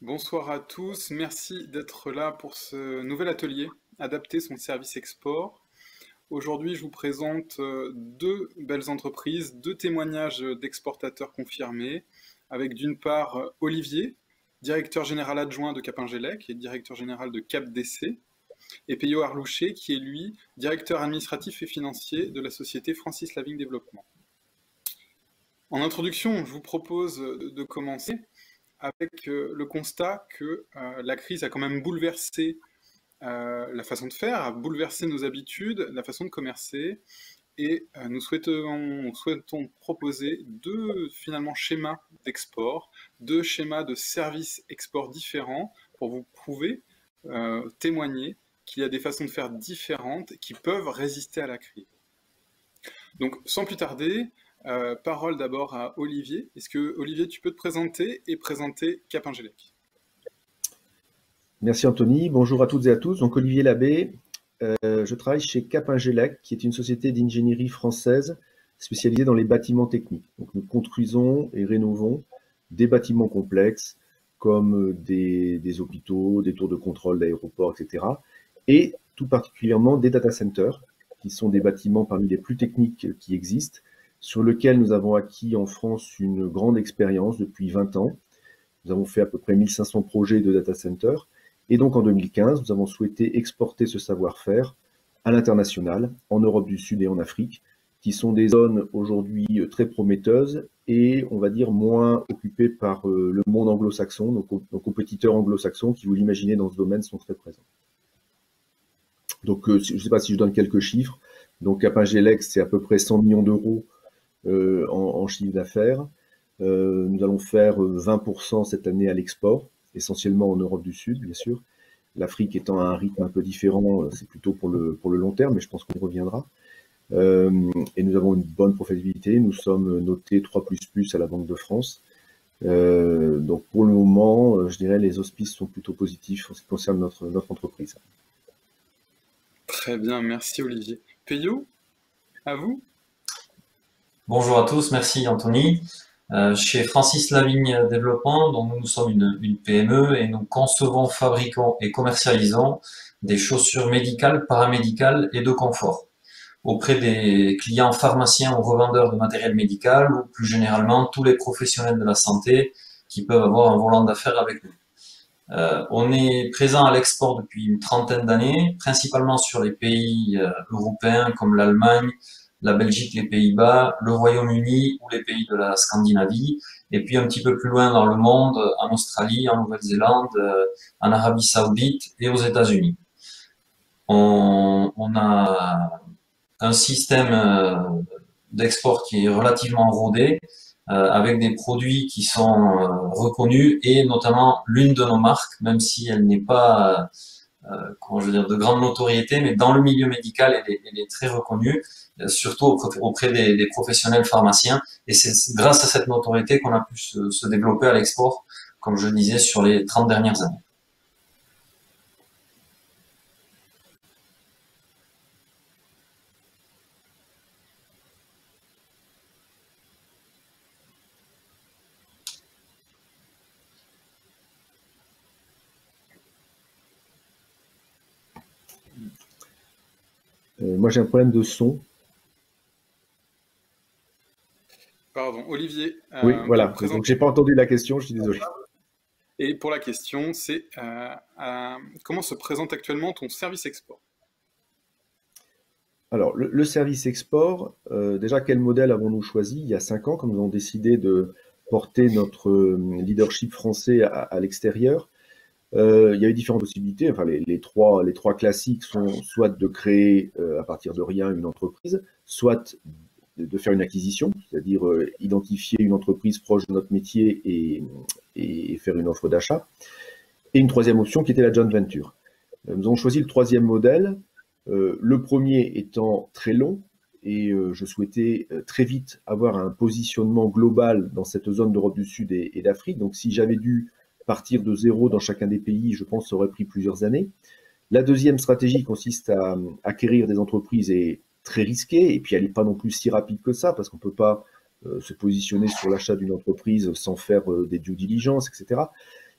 Bonsoir à tous, merci d'être là pour ce nouvel atelier, adapter son service export. Aujourd'hui, je vous présente deux belles entreprises, deux témoignages d'exportateurs confirmés, avec d'une part Olivier, directeur général adjoint de Capingelec et directeur général de CapDC, et Peyo Arlouché, qui est lui, directeur administratif et financier de la société Francis Lavigne Développement. En introduction, je vous propose de commencer avec le constat que la crise a quand même bouleversé la façon de faire, a bouleversé nos habitudes, la façon de commercer, et nous souhaitons proposer deux finalement schémas d'export, deux schémas de services export différents pour vous prouver, témoigner qu'il y a des façons de faire différentes qui peuvent résister à la crise. Donc sans plus tarder, parole d'abord à Olivier. Est-ce que, Olivier, tu peux te présenter et présenter Capingelec? Merci Anthony, bonjour à toutes et à tous. Donc Olivier Labbé, je travaille chez Capingelec, qui est une société d'ingénierie française spécialisée dans les bâtiments techniques. Donc nous construisons et rénovons des bâtiments complexes comme des hôpitaux, des tours de contrôle d'aéroports, etc. Et tout particulièrement des data centers, qui sont des bâtiments parmi les plus techniques qui existent, sur lesquels nous avons acquis en France une grande expérience depuis 20 ans. Nous avons fait à peu près 1500 projets de data centers. Et donc en 2015, nous avons souhaité exporter ce savoir-faire à l'international, en Europe du Sud et en Afrique, qui sont des zones aujourd'hui très prometteuses et, on va dire, moins occupées par le monde anglo-saxon. Nos compétiteurs anglo-saxons, qui, vous l'imaginez, dans ce domaine, sont très présents. Donc, je ne sais pas si je donne quelques chiffres. Donc, Capingelec, c'est à peu près 100 millions d'euros en chiffre d'affaires. Nous allons faire 20% cette année à l'export, essentiellement en Europe du Sud, bien sûr. L'Afrique étant à un rythme un peu différent, c'est plutôt pour le long terme, mais je pense qu'on y reviendra. Et nous avons une bonne profitabilité. Nous sommes notés 3++ à la Banque de France. Donc pour le moment, je dirais les auspices sont plutôt positifs en ce qui concerne notre entreprise. Très bien, merci Olivier. Peyo, à vous. Bonjour à tous, merci Anthony. Chez Francis Lavigne Développement, donc nous sommes une PME et nous concevons, fabriquons et commercialisons des chaussures médicales, paramédicales et de confort auprès des clients pharmaciens ou revendeurs de matériel médical ou plus généralement tous les professionnels de la santé qui peuvent avoir un volant d'affaires avec nous. On est présent à l'export depuis une trentaine d'années, principalement sur les pays européens comme l'Allemagne, la Belgique, les Pays-Bas, le Royaume-Uni ou les pays de la Scandinavie, et puis un petit peu plus loin dans le monde, en Australie, en Nouvelle-Zélande, en Arabie Saoudite et aux États-Unis. On a un système d'export qui est relativement rodé, avec des produits qui sont reconnus et notamment l'une de nos marques, même si elle n'est pas comment je veux dire, de grande notoriété, mais dans le milieu médical, elle est très reconnue, surtout auprès des professionnels pharmaciens. Et c'est grâce à cette notoriété qu'on a pu se développer à l'export, comme je le disais, sur les 30 dernières années. Moi, j'ai un problème de son. Pardon, Olivier. Oui, voilà. Donc, j'ai pas entendu la question, je suis désolé. Et pour la question, c'est comment se présente actuellement ton service export? Alors, le service export, déjà, quel modèle avons-nous choisi il y a 5 ans, quand nous avons décidé de porter notre leadership français à l'extérieur? Il y a eu différentes possibilités. Enfin, les trois classiques sont soit de créer à partir de rien une entreprise, soit de faire une acquisition, c'est-à-dire identifier une entreprise proche de notre métier et faire une offre d'achat. Et une troisième option qui était la joint venture. Nous avons choisi le troisième modèle, le premier étant très long, et je souhaitais très vite avoir un positionnement global dans cette zone d'Europe du Sud et d'Afrique. Donc si j'avais dû partir de zéro dans chacun des pays, je pense que ça aurait pris plusieurs années. La deuxième stratégie consiste à acquérir des entreprises et très risquée, et puis elle n'est pas non plus si rapide que ça, parce qu'on ne peut pas se positionner sur l'achat d'une entreprise sans faire des due diligence, etc.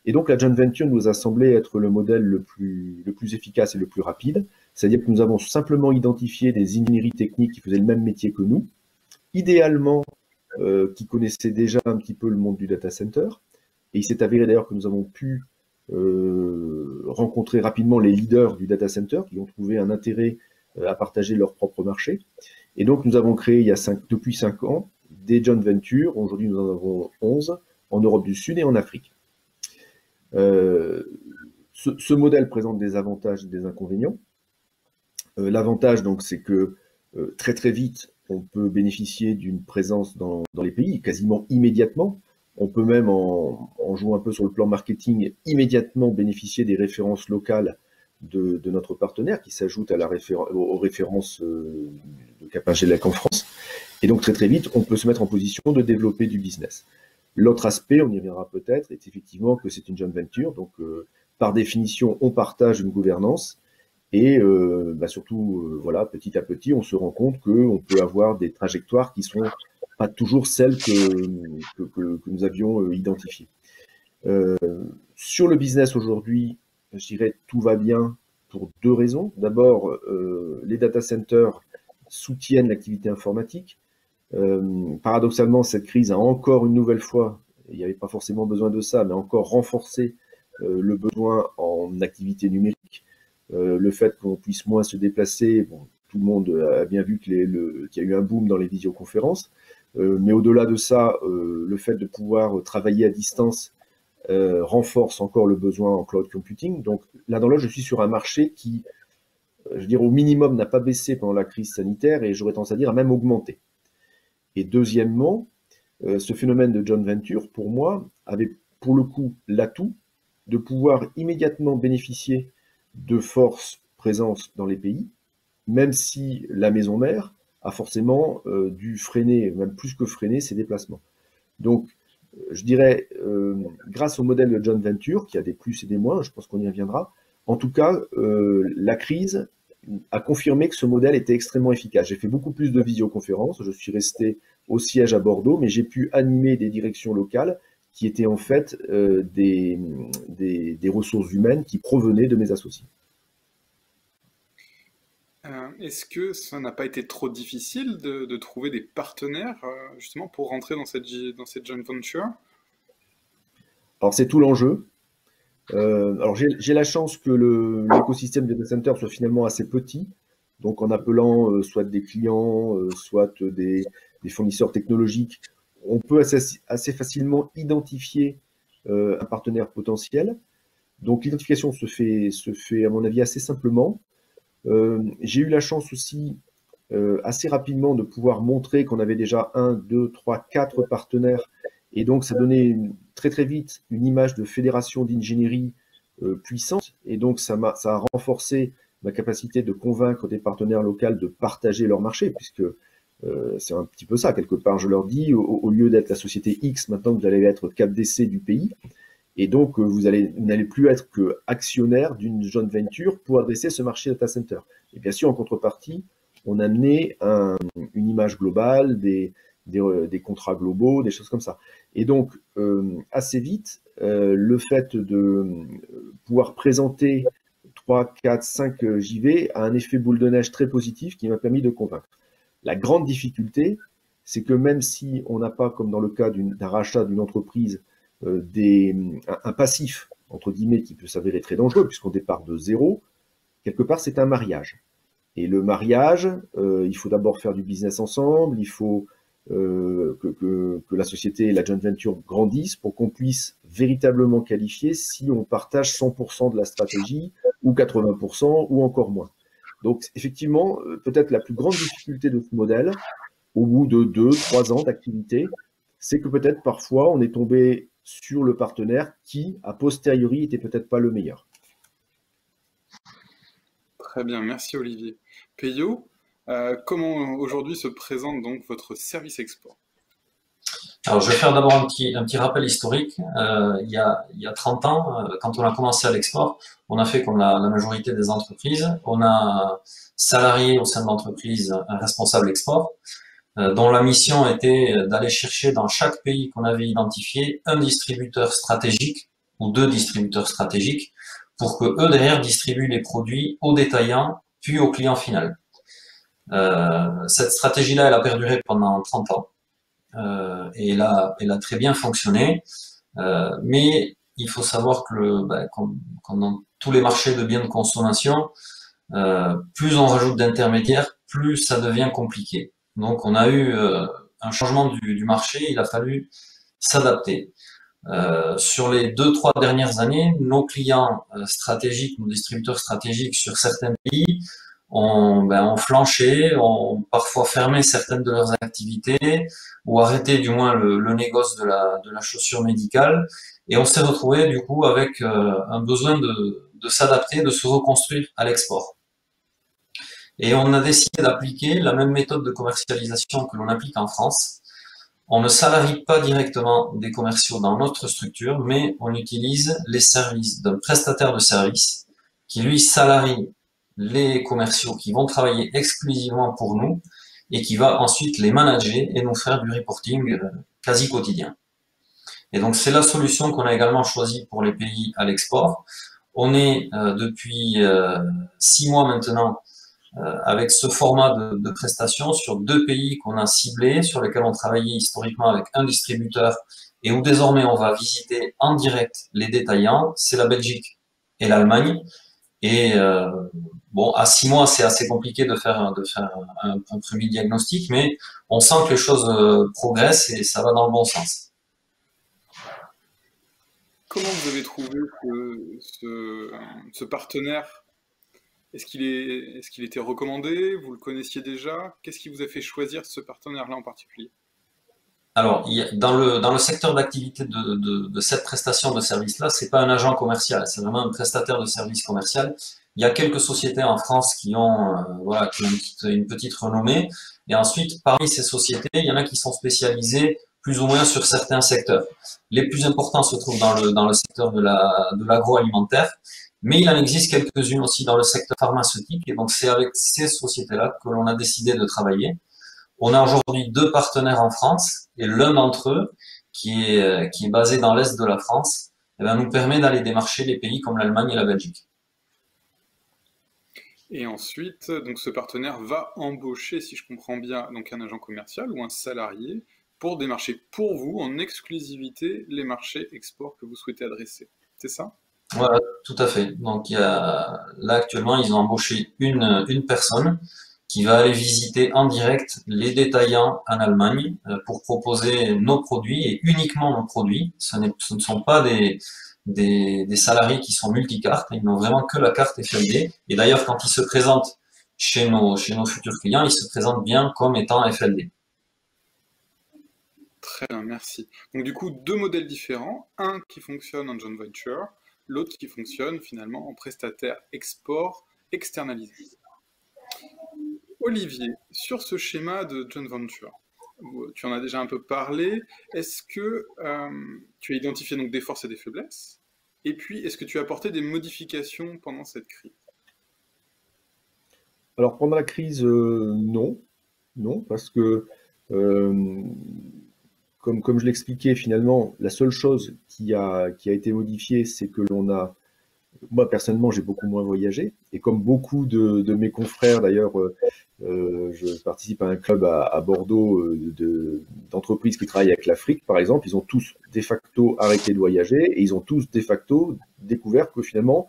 Et donc la joint venture nous a semblé être le modèle le plus efficace et le plus rapide. C'est-à-dire que nous avons simplement identifié des ingénieries techniques qui faisaient le même métier que nous, idéalement qui connaissaient déjà un petit peu le monde du data center. Et il s'est avéré d'ailleurs que nous avons pu rencontrer rapidement les leaders du data center qui ont trouvé un intérêt à partager leur propre marché. Et donc nous avons créé depuis 5 ans des joint ventures. Aujourd'hui nous en avons 11 en Europe du Sud et en Afrique. Ce modèle présente des avantages et des inconvénients. L'avantage, donc, c'est que très très vite, on peut bénéficier d'une présence dans les pays, quasiment immédiatement. On peut même, en jouant un peu sur le plan marketing, immédiatement bénéficier des références locales de notre partenaire, qui s'ajoutent aux références de Capingelec en France. Et donc, très très vite, on peut se mettre en position de développer du business. L'autre aspect, on y reviendra peut-être, est effectivement que c'est une joint venture. Donc, par définition, on partage une gouvernance. Et surtout, voilà, petit à petit, on se rend compte qu'on peut avoir des trajectoires qui sont pas toujours celles que nous avions identifiées. Sur le business aujourd'hui, je dirais tout va bien pour 2 raisons. D'abord, les data centers soutiennent l'activité informatique. Paradoxalement, cette crise a encore une nouvelle fois, il n'y avait pas forcément besoin de ça, mais encore renforcé le besoin en activité numérique. Le fait qu'on puisse moins se déplacer, bon, tout le monde a bien vu qu'il y a eu un boom dans les visioconférences, mais au-delà de ça, le fait de pouvoir travailler à distance renforce encore le besoin en cloud computing. Donc là dans l'autre, je suis sur un marché qui, je veux dire, au minimum n'a pas baissé pendant la crise sanitaire et j'aurais tendance à dire a même augmenté. Et deuxièmement, ce phénomène de joint venture, pour moi, avait pour le coup l'atout de pouvoir immédiatement bénéficier de force présence dans les pays, même si la maison mère a forcément dû freiner, même plus que freiner, ses déplacements. Donc, je dirais, grâce au modèle de joint venture, qui a des plus et des moins, je pense qu'on y reviendra, en tout cas, la crise a confirmé que ce modèle était extrêmement efficace. J'ai fait beaucoup plus de visioconférences, je suis resté au siège à Bordeaux, mais j'ai pu animer des directions locales qui étaient en fait des ressources humaines qui provenaient de mes associés. Est-ce que ça n'a pas été trop difficile de trouver des partenaires justement pour rentrer dans cette joint venture? Alors c'est tout l'enjeu. Alors j'ai la chance que l'écosystème des data centers soit finalement assez petit, donc en appelant soit des clients, soit des fournisseurs technologiques, on peut assez facilement identifier un partenaire potentiel. Donc l'identification se fait à mon avis assez simplement. J'ai eu la chance aussi assez rapidement de pouvoir montrer qu'on avait déjà 1, 2, 3, 4 partenaires. Et donc, ça donnait très très vite une image de fédération d'ingénierie puissante. Et donc, ça a renforcé ma capacité de convaincre des partenaires locaux de partager leur marché, puisque c'est un petit peu ça, quelque part. Je leur dis, au lieu d'être la société X, maintenant vous allez être cap d'essai du pays. Et donc, vous n'allez plus être que actionnaire d'une joint venture pour adresser ce marché data center. Et bien sûr, en contrepartie, on a amené une image globale, des contrats globaux, des choses comme ça. Et donc, assez vite, le fait de pouvoir présenter 3, 4, 5 JV a un effet boule de neige très positif qui m'a permis de convaincre. La grande difficulté, c'est que même si on n'a pas, comme dans le cas d'un rachat d'une entreprise, un passif, entre guillemets, qui peut s'avérer très dangereux, puisqu'on départ de zéro, quelque part, c'est un mariage. Et le mariage, il faut d'abord faire du business ensemble, il faut que la société et la joint venture grandissent pour qu'on puisse véritablement qualifier si on partage 100% de la stratégie, ou 80%, ou encore moins. Donc, effectivement, peut-être la plus grande difficulté de ce modèle, au bout de 2, 3 ans d'activité, c'est que peut-être parfois on est tombé sur le partenaire qui, a posteriori, était peut-être pas le meilleur. Très bien, merci Olivier. Peyo, comment aujourd'hui se présente donc votre service export? Alors, je vais faire d'abord un petit rappel historique. Il y a 30 ans, quand on a commencé à l'export, on a fait comme la majorité des entreprises. On a salarié au sein de l'entreprise un responsable export, dont la mission était d'aller chercher dans chaque pays qu'on avait identifié un distributeur stratégique ou 2 distributeurs stratégiques pour que eux derrière distribuent les produits aux détaillants puis au client final. Cette stratégie-là, elle a perduré pendant 30 ans et elle a très bien fonctionné. Mais il faut savoir que comme dans tous les marchés de biens de consommation, plus on rajoute d'intermédiaires, plus ça devient compliqué. Donc on a eu un changement du marché, il a fallu s'adapter. Sur les 2-3 dernières années, nos clients stratégiques, nos distributeurs stratégiques sur certains pays ont flanché, ont parfois fermé certaines de leurs activités ou arrêté du moins le négoce de la chaussure médicale. Et on s'est retrouvé du coup avec un besoin de s'adapter, de se reconstruire à l'export. Et on a décidé d'appliquer la même méthode de commercialisation que l'on applique en France. On ne salarie pas directement des commerciaux dans notre structure, mais on utilise les services d'un prestataire de services qui lui salarie les commerciaux qui vont travailler exclusivement pour nous et qui va ensuite les manager et nous faire du reporting quasi quotidien. Et donc c'est la solution qu'on a également choisie pour les pays à l'export. On est depuis 6 mois maintenant avec ce format de prestation sur 2 pays qu'on a ciblés, sur lesquels on travaillait historiquement avec un distributeur et où désormais on va visiter en direct les détaillants, c'est la Belgique et l'Allemagne. Et à 6 mois, c'est assez compliqué de faire un premier diagnostic, mais on sent que les choses progressent et ça va dans le bon sens. Comment vous avez trouvé ce partenaire? Est-ce qu'il était recommandé? Vous le connaissiez déjà? Qu'est-ce qui vous a fait choisir ce partenaire-là en particulier? Alors, dans le secteur d'activité de cette prestation de service-là, c'est pas un agent commercial, c'est vraiment un prestataire de service commercial. Il y a quelques sociétés en France qui ont une petite renommée. Et ensuite, parmi ces sociétés, il y en a qui sont spécialisées plus ou moins sur certains secteurs. Les plus importants se trouvent dans le secteur de l'agroalimentaire, mais il en existe quelques-unes aussi dans le secteur pharmaceutique. Et donc, c'est avec ces sociétés-là que l'on a décidé de travailler. On a aujourd'hui 2 partenaires en France et l'un d'entre eux, qui est basé dans l'est de la France, nous permet d'aller démarcher les pays comme l'Allemagne et la Belgique. Et ensuite, donc ce partenaire va embaucher, si je comprends bien, donc un agent commercial ou un salarié pour démarcher pour vous en exclusivité les marchés export que vous souhaitez adresser. C'est ça? Voilà, tout à fait. Donc là actuellement, ils ont embauché une personne qui va aller visiter en direct les détaillants en Allemagne pour proposer nos produits et uniquement nos produits. Ce ne sont pas des salariés qui sont multicartes, ils n'ont vraiment que la carte FLD. Et d'ailleurs, quand ils se présentent chez nos futurs clients, ils se présentent bien comme étant FLD. Très bien, merci. Donc du coup, 2 modèles différents, un qui fonctionne en joint venture, l'autre qui fonctionne finalement en prestataire export externalisé. Olivier, sur ce schéma de joint venture, tu en as déjà un peu parlé, est-ce que tu as identifié donc des forces et des faiblesses? Et puis, est-ce que tu as apporté des modifications pendant cette crise? Alors pendant la crise, non, parce que comme je l'expliquais, finalement, la seule chose qui a été modifiée, c'est que moi personnellement, j'ai beaucoup moins voyagé, et comme beaucoup de mes confrères, d'ailleurs, je participe à un club à Bordeaux d'entreprises qui travaillent avec l'Afrique, par exemple, ils ont tous de facto arrêté de voyager, et ils ont tous de facto découvert que finalement,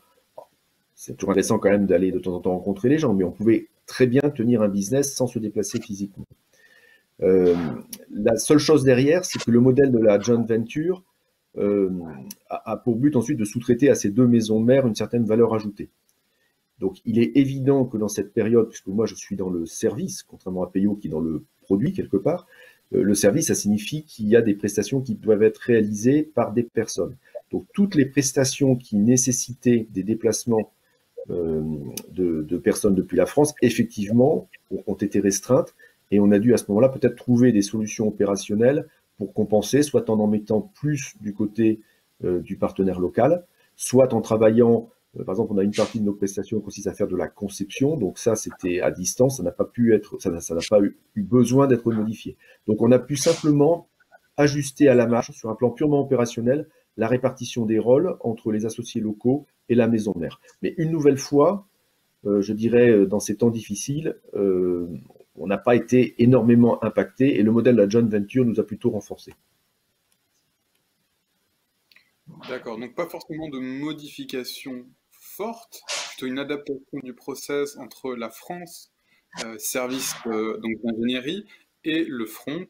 c'est toujours intéressant quand même d'aller de temps en temps rencontrer les gens, mais on pouvait très bien tenir un business sans se déplacer physiquement. La seule chose derrière, c'est que le modèle de la joint venture a pour but ensuite de sous-traiter à ces 2 maisons mères une certaine valeur ajoutée. Donc il est évident que dans cette période, puisque moi je suis dans le service, contrairement à Peyo qui est dans le produit quelque part, le service, ça signifie qu'il y a des prestations qui doivent être réalisées par des personnes. Donc toutes les prestations qui nécessitaient des déplacements de personnes depuis la France, effectivement, ont été restreintes. Et on a dû à ce moment-là peut-être trouver des solutions opérationnelles pour compenser, soit en mettant plus du côté du partenaire local, soit en travaillant, par exemple, on a une partie de nos prestations qui consiste à faire de la conception, donc ça c'était à distance, ça n'a pas eu besoin d'être modifié. Donc on a pu simplement ajuster à la marge sur un plan purement opérationnel la répartition des rôles entre les associés locaux et la maison mère. Mais une nouvelle fois, je dirais, dans ces temps difficiles, on n'a pas été énormément impacté et le modèle de la joint venture nous a plutôt renforcé. D'accord, donc pas forcément de modification forte, plutôt une adaptation du process entre la France, service donc d'ingénierie, et le front,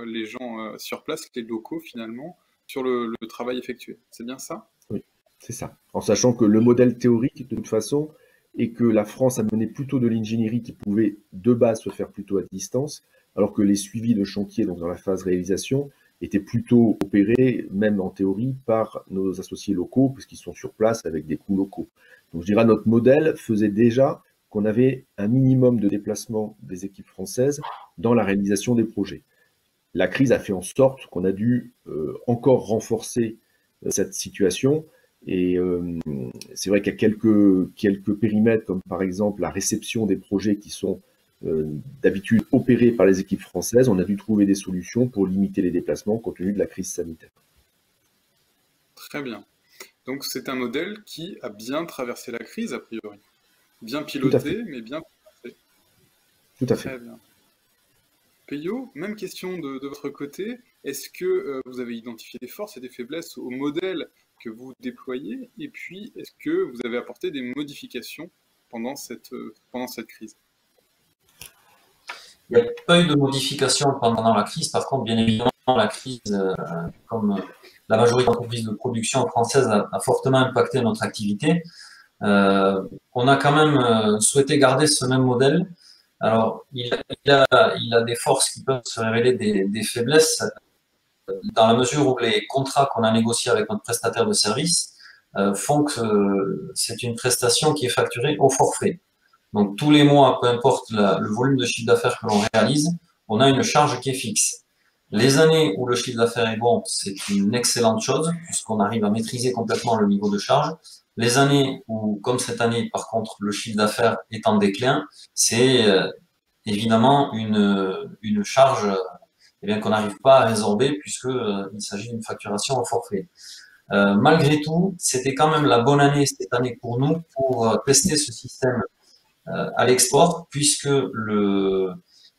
les gens sur place, les locaux finalement, sur le travail effectué. C'est bien ça? Oui, c'est ça. En sachant que le modèle théorique, de toute façon, est que la France a mené plutôt de l'ingénierie qui pouvait de base se faire plutôt à distance, alors que les suivis de chantier, donc dans la phase réalisation, étaient plutôt opérés, même en théorie, par nos associés locaux, puisqu'ils sont sur place avec des coûts locaux. Donc je dirais notre modèle faisait déjà qu'on avait un minimum de déplacement des équipes françaises dans la réalisation des projets. La crise a fait en sorte qu'on a dû encore renforcer cette situation. Et c'est vrai qu'il y a quelques périmètres, comme par exemple la réception des projets qui sont d'habitude opérés par les équipes françaises. On a dû trouver des solutions pour limiter les déplacements compte tenu de la crise sanitaire. Très bien. Donc c'est un modèle qui a bien traversé la crise, a priori. Bien Tout à fait. piloté, mais bien traversé. Tout à fait. Très bien. Peyo, même question de votre côté. Est-ce que vous avez identifié des forces et des faiblesses au modèle que vous déployez? Et puis, est-ce que vous avez apporté des modifications pendant cette crise? Il n'y a pas eu de modification pendant la crise. Par contre, bien évidemment, la crise, comme la majorité des entreprises de production françaises, a fortement impacté notre activité. On a quand même souhaité garder ce même modèle. Alors, il a des forces qui peuvent se révéler des faiblesses, dans la mesure où les contrats qu'on a négociés avec notre prestataire de service font que c'est une prestation qui est facturée au forfait. Donc tous les mois, peu importe le volume de chiffre d'affaires que l'on réalise, on a une charge qui est fixe. Les années où le chiffre d'affaires est bon, c'est une excellente chose, puisqu'on arrive à maîtriser complètement le niveau de charge. Les années où, comme cette année, par contre, le chiffre d'affaires est en déclin, c'est évidemment une charge qu'on n'arrive pas à résorber, puisqu'il s'agit d'une facturation au forfait. Malgré tout, c'était quand même la bonne année cette année pour nous pour tester ce système à l'export, puisque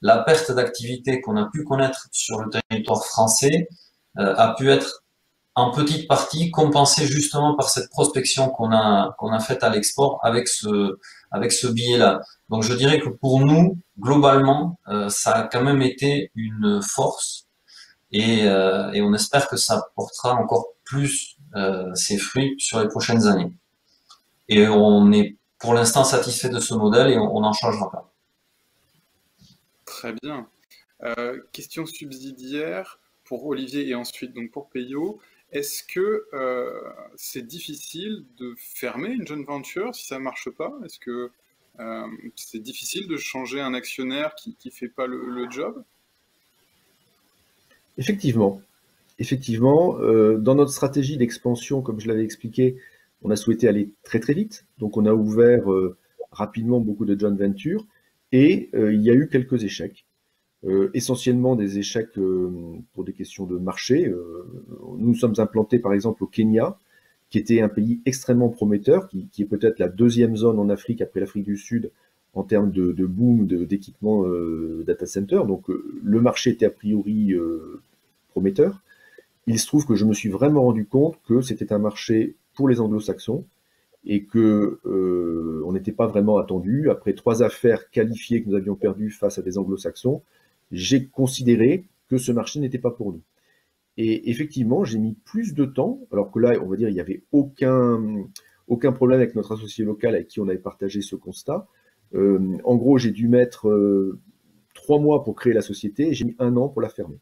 la perte d'activité qu'on a pu connaître sur le territoire français a pu être en petite partie compensée justement par cette prospection qu'on a faite à l'export avec ce billet-là. Donc je dirais que pour nous, globalement, ça a quand même été une force et on espère que ça portera encore plus ses fruits sur les prochaines années. Et on est pour l'instant satisfait de ce modèle et on n'en changera pas. Très bien. Question subsidiaire pour Olivier et ensuite donc pour Peyo. Est-ce que c'est difficile de fermer une joint venture si ça ne marche pas? Est-ce que c'est difficile de changer un actionnaire qui ne fait pas le job? Effectivement. Effectivement, dans notre stratégie d'expansion, comme je l'avais expliqué, on a souhaité aller très très vite. Donc on a ouvert rapidement beaucoup de joint ventures et il y a eu quelques échecs. Essentiellement des échecs pour des questions de marché. Nous sommes implantés par exemple au Kenya, qui était un pays extrêmement prometteur, qui est peut-être la deuxième zone en Afrique après l'Afrique du Sud en termes de boom d'équipements data center. Donc le marché était a priori prometteur. Il se trouve que je me suis vraiment rendu compte que c'était un marché pour les anglo-saxons et que on n'était pas vraiment attendu. Après 3 affaires qualifiées que nous avions perdues face à des anglo-saxons, j'ai considéré que ce marché n'était pas pour nous. Et effectivement, j'ai mis plus de temps, alors que là, on va dire, il n'y avait aucun problème avec notre associé local avec qui on avait partagé ce constat. En gros, j'ai dû mettre 3 mois pour créer la société et j'ai mis 1 an pour la fermer.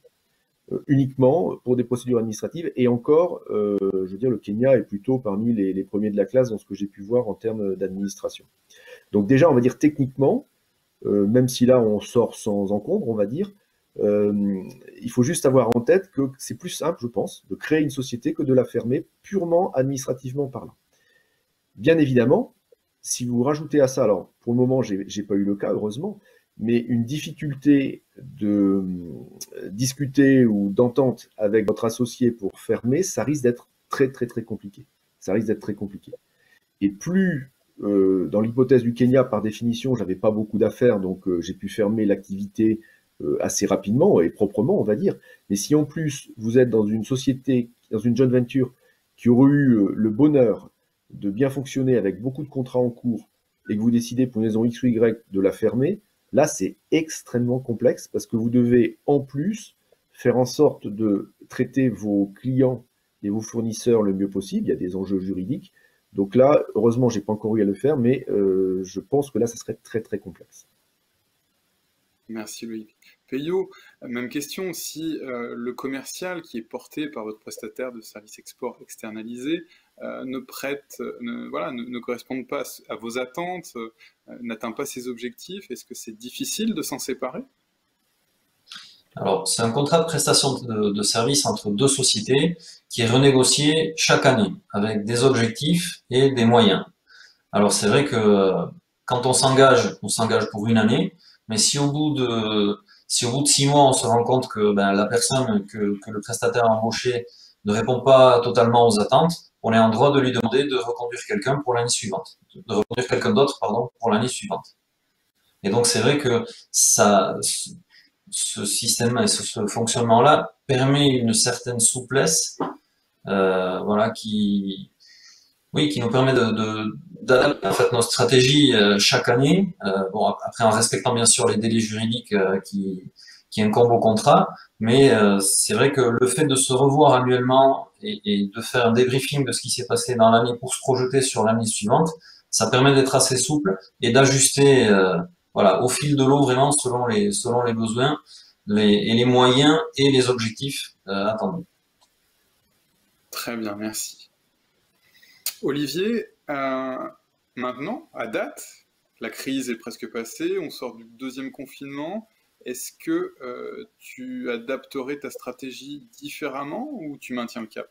Uniquement pour des procédures administratives. Et encore, je veux dire, le Kenya est plutôt parmi les premiers de la classe dans ce que j'ai pu voir en termes d'administration. Donc déjà, on va dire techniquement, même si là on sort sans encombre, on va dire, il faut juste avoir en tête que c'est plus simple, je pense, de créer une société que de la fermer purement administrativement parlant. Bien évidemment, si vous rajoutez à ça, alors pour le moment, j'ai pas eu le cas, heureusement, mais une difficulté de discuter ou d'entente avec votre associé pour fermer, ça risque d'être très très très compliqué. Ça risque d'être très compliqué. Et plus, dans l'hypothèse du Kenya, par définition, j'avais pas beaucoup d'affaires, donc j'ai pu fermer l'activité assez rapidement et proprement, on va dire. Mais si en plus vous êtes dans une société, dans une joint venture qui aurait eu le bonheur de bien fonctionner avec beaucoup de contrats en cours et que vous décidez pour une raison X ou Y de la fermer, là c'est extrêmement complexe parce que vous devez en plus faire en sorte de traiter vos clients et vos fournisseurs le mieux possible. Il y a des enjeux juridiques. Donc là, heureusement, j'ai pas encore eu à le faire, mais je pense que là, ça serait très très complexe. Merci Loïc. Peyo, même question, si le commercial qui est porté par votre prestataire de services export externalisé ne prête, voilà, ne correspond pas à vos attentes, n'atteint pas ses objectifs, est-ce que c'est difficile de s'en séparer? Alors, c'est un contrat de prestation de service entre deux sociétés qui est renégocié chaque année avec des objectifs et des moyens. Alors, c'est vrai que quand on s'engage pour une année, mais si au bout de 6 mois, on se rend compte que ben, la personne que le prestataire a embauché ne répond pas totalement aux attentes, on est en droit de lui demander de reconduire quelqu'un pour l'année suivante, de reconduire quelqu'un d'autre, pardon, pour l'année suivante. Et donc, c'est vrai que ça, ce système et ce fonctionnement-là permet une certaine souplesse, voilà, oui, qui nous permet d'adapter en fait nos stratégies chaque année. Bon, après en respectant bien sûr les délais juridiques qui incombent au contrat, mais c'est vrai que le fait de se revoir annuellement et de faire un débriefing de ce qui s'est passé dans l'année pour se projeter sur l'année suivante, ça permet d'être assez souple et d'ajuster, voilà, au fil de l'eau vraiment selon les besoins, et les moyens et les objectifs attendus. Très bien, merci. Olivier, maintenant, à date, la crise est presque passée, on sort du deuxième confinement. Est-ce que tu adapterais ta stratégie différemment ou tu maintiens le cap?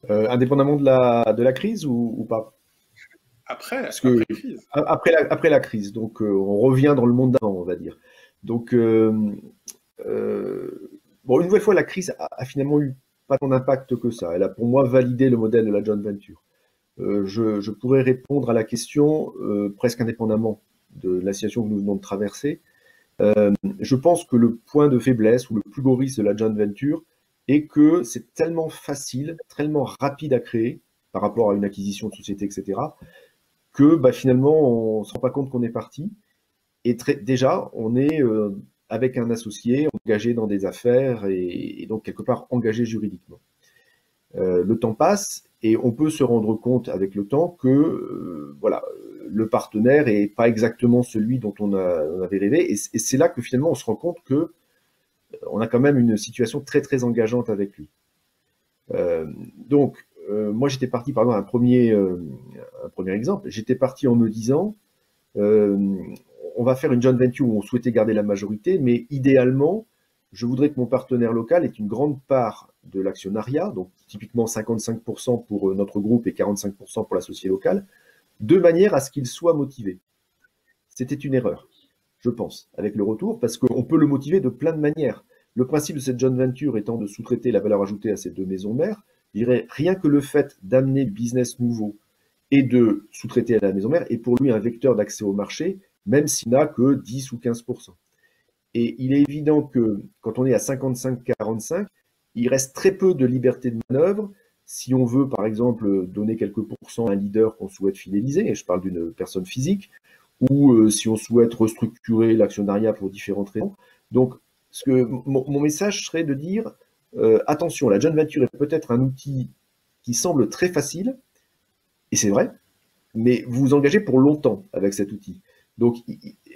Indépendamment de la crise ou pas? Après, Parce que après crise. après la crise, donc on revient dans le monde d'avant, on va dire. Donc, bon, une nouvelle fois, la crise a finalement eu pas tant d'impact que ça. Elle a pour moi validé le modèle de la joint venture. Je pourrais répondre à la question presque indépendamment de la situation que nous venons de traverser. Je pense que le point de faiblesse ou le plus gros risque de la joint venture est que c'est tellement facile, tellement rapide à créer par rapport à une acquisition de société, etc., que bah, finalement, on ne se rend pas compte qu'on est parti. Et déjà, on est avec un associé engagé dans des affaires et donc quelque part engagé juridiquement. Le temps passe et on peut se rendre compte avec le temps que voilà, le partenaire n'est pas exactement celui dont on avait rêvé. Et c'est là que finalement on se rend compte que on a quand même une situation très très engageante avec lui. Donc, moi j'étais parti, pardon, un premier exemple. J'étais parti en me disant, on va faire une joint venture où on souhaitait garder la majorité, mais idéalement, je voudrais que mon partenaire local ait une grande part de l'actionnariat, donc typiquement 55% pour notre groupe et 45% pour l'associé local, de manière à ce qu'il soit motivé. C'était une erreur, je pense, avec le retour, parce qu'on peut le motiver de plein de manières. Le principe de cette joint venture étant de sous-traiter la valeur ajoutée à ces deux maisons mères, je dirais rien que le fait d'amener le business nouveau et de sous-traiter à la maison mère est pour lui un vecteur d'accès au marché, même s'il n'a que 10 ou 15%. Et il est évident que quand on est à 55-45, il reste très peu de liberté de manœuvre si on veut, par exemple, donner quelques pourcents à un leader qu'on souhaite fidéliser, et je parle d'une personne physique, ou si on souhaite restructurer l'actionnariat pour différentes raisons. Donc, mon message serait de dire, attention, la joint venture est peut-être un outil qui semble très facile, et c'est vrai, mais vous vous engagez pour longtemps avec cet outil. Donc,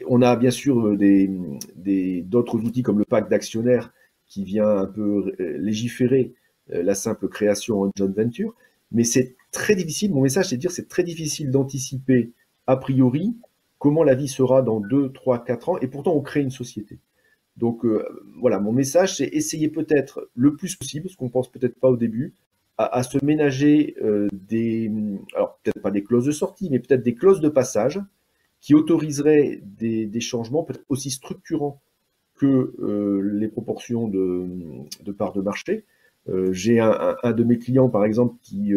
on a bien sûr d'autres outils comme le pacte d'actionnaires qui vient un peu légiférer la simple création en joint venture, mais c'est très difficile, mon message c'est de dire c'est très difficile d'anticiper a priori comment la vie sera dans 2, 3, 4 ans, et pourtant on crée une société. Donc voilà, mon message c'est essayer peut-être le plus possible, ce qu'on pense peut-être pas au début, à se ménager alors peut-être pas des clauses de sortie, mais peut-être des clauses de passage qui autoriseraient des changements peut-être aussi structurants que les proportions de parts de marché. J'ai un de mes clients, par exemple, qui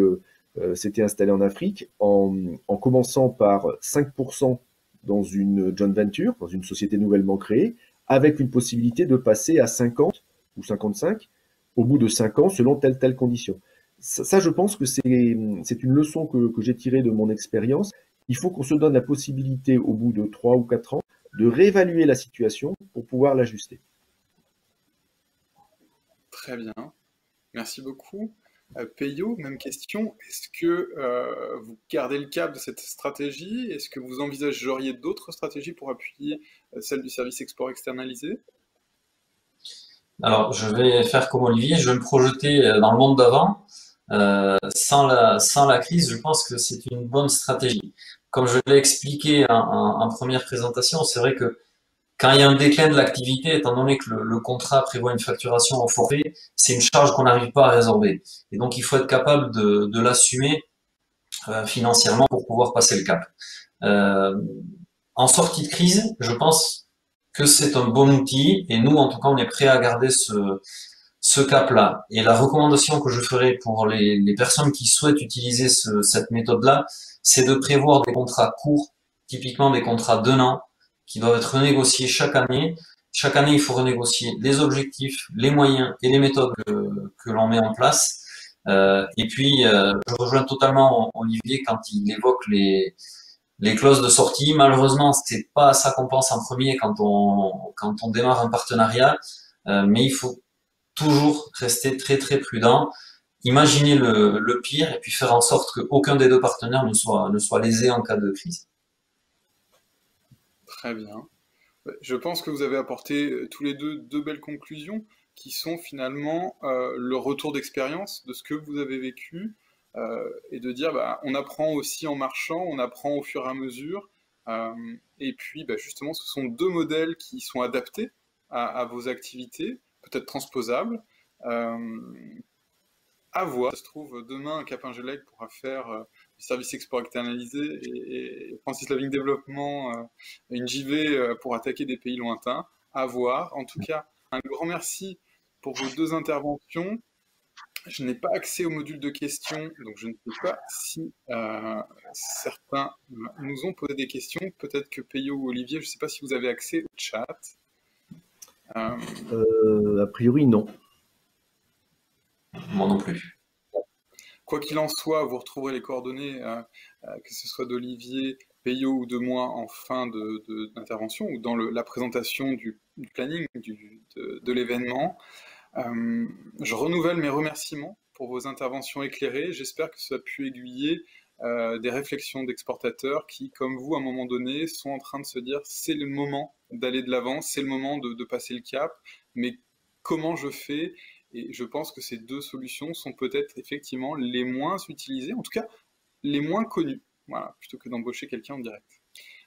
s'était installé en Afrique en commençant par 5% dans une joint venture, dans une société nouvellement créée, avec une possibilité de passer à 50 ou 55 au bout de 5 ans, selon telle condition. Ça, je pense que c'est une leçon que j'ai tirée de mon expérience. Il faut qu'on se donne la possibilité, au bout de 3 ou 4 ans, de réévaluer la situation pour pouvoir l'ajuster. Très bien. Merci beaucoup. Peyo, même question. Est-ce que vous gardez le cap de cette stratégie? Est-ce que vous envisageriez d'autres stratégies pour appuyer celle du service export externalisé? Alors, je vais faire comme Olivier, je vais me projeter dans le monde d'avant. Sans la crise, je pense que c'est une bonne stratégie. Comme je l'ai expliqué en première présentation, c'est vrai que quand il y a un déclin de l'activité, étant donné que le contrat prévoit une facturation au forfait, c'est une charge qu'on n'arrive pas à résorber. Et donc, il faut être capable de l'assumer financièrement pour pouvoir passer le cap. Euh, En sortie de crise, je pense que c'est un bon outil et nous, en tout cas, on est prêt à garder ce cap-là. Et la recommandation que je ferai pour les personnes qui souhaitent utiliser cette méthode-là, c'est de prévoir des contrats courts, typiquement des contrats d'un an, qui doivent être renégociés chaque année. Chaque année, il faut renégocier les objectifs, les moyens et les méthodes que l'on met en place. Et puis, je rejoins totalement Olivier quand il évoque les clauses de sortie. Malheureusement, c'est pas ça qu'on pense en premier quand on démarre un partenariat, mais il faut toujours rester très très prudent, imaginer le pire et puis faire en sorte qu'aucun des deux partenaires ne soit lésé en cas de crise. Très bien. Ouais, je pense que vous avez apporté tous les deux belles conclusions qui sont finalement le retour d'expérience de ce que vous avez vécu et de dire bah, on apprend aussi en marchant, on apprend au fur et à mesure. euh, et puis bah, justement, ce sont deux modèles qui sont adaptés à vos activités, peut-être transposables. Euh, à voir. Ça se trouve, demain, Capingelec pourra faire du service export externalisé et Francis Lavigne Développement, une JV pour attaquer des pays lointains. À voir. En tout cas, un grand merci pour vos deux interventions. Je n'ai pas accès au module de questions, donc je ne sais pas si certains nous ont posé des questions. Peut-être que Peyo ou Olivier, je ne sais pas si vous avez accès au chat. Euh, A priori, non. Moi non plus. Quoi qu'il en soit, vous retrouverez les coordonnées, que ce soit d'Olivier, Peyo ou de moi en fin d'intervention ou dans la présentation du planning de l'événement. Je renouvelle mes remerciements pour vos interventions éclairées. J'espère que ça a pu aiguiller des réflexions d'exportateurs qui, comme vous, à un moment donné, sont en train de se dire c'est le moment d'aller de l'avant, c'est le moment de passer le cap, mais comment je fais? Et je pense que ces deux solutions sont peut-être effectivement les moins utilisées, en tout cas les moins connues, voilà, plutôt que d'embaucher quelqu'un en direct.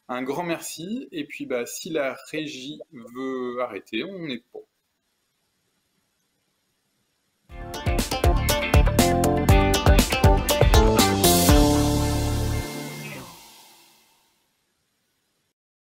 Un grand merci, et puis bah, si la régie veut arrêter, on est bon.